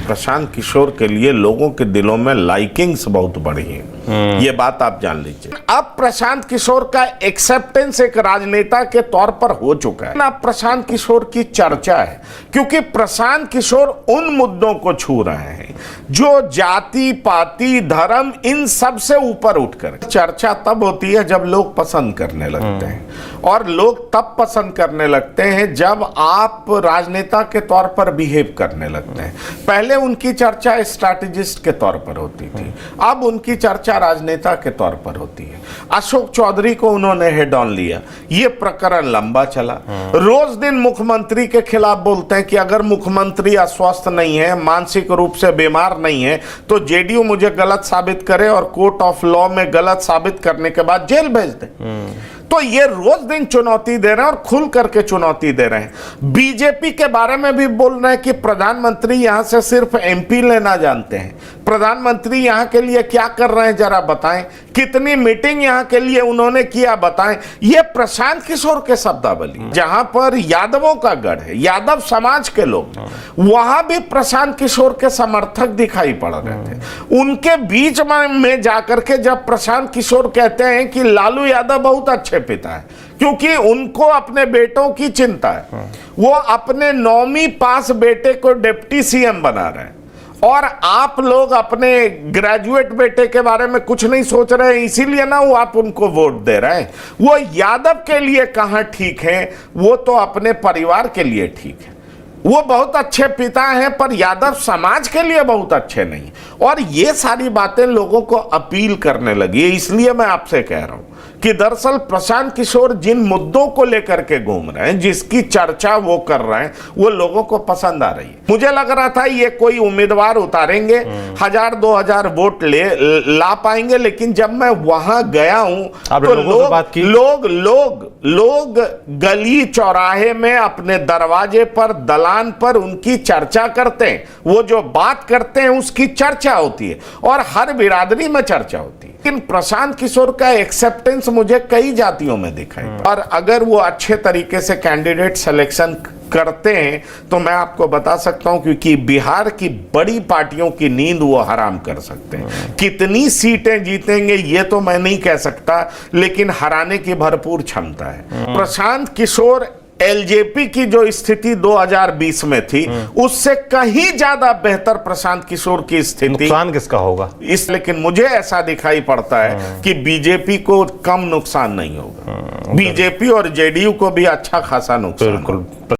प्रशांत किशोर के लिए लोगों के दिलों में लाइकिंग्स बहुत बढ़ी हैं। ये बात आप जान लीजिए। अब प्रशांत किशोर का एक्सेप्टेंस एक राजनेता के तौर पर हो चुका है। अब प्रशांत किशोर की चर्चा है क्योंकि प्रशांत किशोर उन मुद्दों को छू रहे हैं जो जाति पाति धर्म इन सब से ऊपर उठकर। चर्चा तब होती है जब लोग पसंद करने लगते हैं, और लोग तब पसंद करने लगते हैं जब आप राजनेता के तौर पर बिहेव करने लगते हैं। पहले उनकी चर्चा स्ट्रैटेजिस्ट के तौर पर होती थी, अब उनकी चर्चा राजनेता के तौर पर होती है। अशोक चौधरी को उन्होंने हेड ऑन लिया, ये प्रकरण लंबा चला। रोज दिन मुख्यमंत्री के खिलाफ बोलते हैं कि अगर मुख्यमंत्री अस्वस्थ नहीं है, मानसिक रूप से बीमार नहीं है, तो जेडीयू मुझे गलत साबित करे और कोर्ट ऑफ लॉ में गलत साबित करने के बाद जेल भेज दे। तो ये रोज दिन चुनौती दे रहे हैं और खुल करके चुनौती दे रहे हैं। बीजेपी के बारे में भी बोल रहे हैं कि प्रधानमंत्री यहां से सिर्फ एमपी लेना जानते हैं। प्रधानमंत्री यहां के लिए क्या कर रहे हैं जरा बताएं, कितनी मीटिंग यहां के लिए उन्होंने किया बताएं। ये प्रशांत किशोर के शब्दावली। जहां पर यादवों का गढ़ है, यादव समाज के लोग, वहां भी प्रशांत किशोर के समर्थक दिखाई पड़ रहे थे। उनके बीच में जाकर के जब प्रशांत किशोर कहते हैं कि लालू यादव बहुत अच्छे पिता है क्योंकि उनको अपने बेटों की चिंता है, वो अपने 9वीं पास बेटे को डिप्टी सीएम बना रहे हैं, और आप लोग अपने ग्रेजुएट बेटे के बारे में कुछ नहीं सोच रहे हैं, इसीलिए ना वो आप उनको वोट दे रहे हैं। वो यादव के लिए कहां ठीक है, वो तो अपने परिवार के लिए ठीक है। वो बहुत अच्छे पिता हैं पर यादव समाज के लिए बहुत अच्छे नहीं। और ये सारी बातें लोगों को अपील करने लगी। इसलिए मैं आपसे कह रहा हूं कि दरअसल प्रशांत किशोर जिन मुद्दों को लेकर के घूम रहे हैं, जिसकी चर्चा वो कर रहे हैं, वो लोगों को पसंद आ रही है। मुझे लग रहा था ये कोई उम्मीदवार उतारेंगे, 1000-2000 वोट ला पाएंगे, लेकिन जब मैं वहां गया हूं तो लोग गली चौराहे में अपने दरवाजे पर दलान पर उनकी चर्चा करते हैं। वो जो बात करते हैं उसकी चर्चा होती है और हर बिरादरी में चर्चा होती है। लेकिन प्रशांत किशोर का एक्सेप्टेंस मुझे कई जातियों में दिखाई, और अगर वो अच्छे तरीके से कैंडिडेट सिलेक्शन करते हैं तो मैं आपको बता सकता हूं क्योंकि बिहार की बड़ी पार्टियों की नींद वो हराम कर सकते हैं। कितनी सीटें जीतेंगे ये तो मैं नहीं कह सकता, लेकिन हराने की भरपूर क्षमता है। प्रशांत किशोर एलजेपी की जो स्थिति 2020 में थी उससे कहीं ज्यादा बेहतर प्रशांत किशोर की स्थिति। नुकसान किसका होगा लेकिन मुझे ऐसा दिखाई पड़ता है कि बीजेपी को कम नुकसान नहीं होगा, बीजेपी और जेडीयू को भी अच्छा खासा नुकसान।